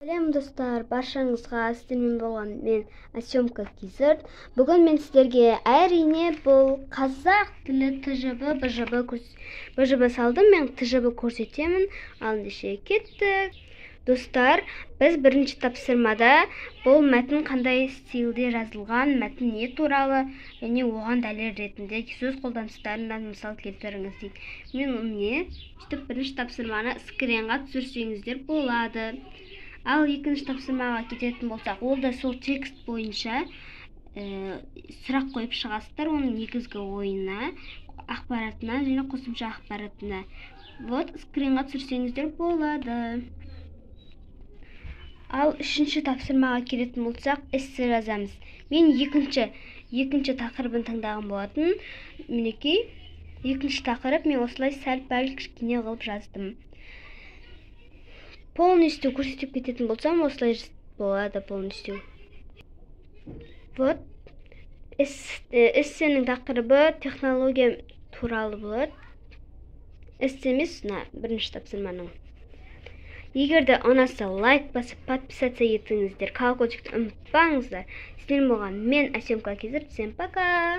Сәлем достар, баршаңызға сіздермен болған мен Асьомка Кизер. Бүгін мен сіздерге әрине бұл қазақ тілі ТЖБ салдым, мен ТЖБ көрсетемін. Ал ендеше кеттік. Достар, біз бірінші тапсырмада бұл мәтін қандай стилде жазылған, мәтін не туралы, және оған дәлел ретінде сөз қолданыстарынан мысал келтіріңіз дейді. Мен оны бірінші тапсырманы скринға түсірсеңіздер болады. Ал екінші тапсырмаға кететін болсақ, ол да сол текст бойынша сұрақ қойып шығасыздар, оның негізгі ойына, ақпаратына және қосымша ақпаратына. Вот, скринға түсірсеңіздер болады. Ал үшінші тапсырмаға келетін болсақ, эссе жазамыз. Мен екінші тақырыбын таңдаған болатын. Мінекей, екінші тақырып мен осылай сәл-пәл кішкене қылып жаздым. Полностью көрсетіп кететін болсам, осылай болады полностью. Вот, эссенің тақырыбы технология туралы болады. Эссе емес, бірінші тапсырманың. Егерде ұнаса лайк басып, подписаться етіңіздер, колокольчикті ұмытпаңыздар. Сіздермен болған мен Асьомка Кизер. Всем пока!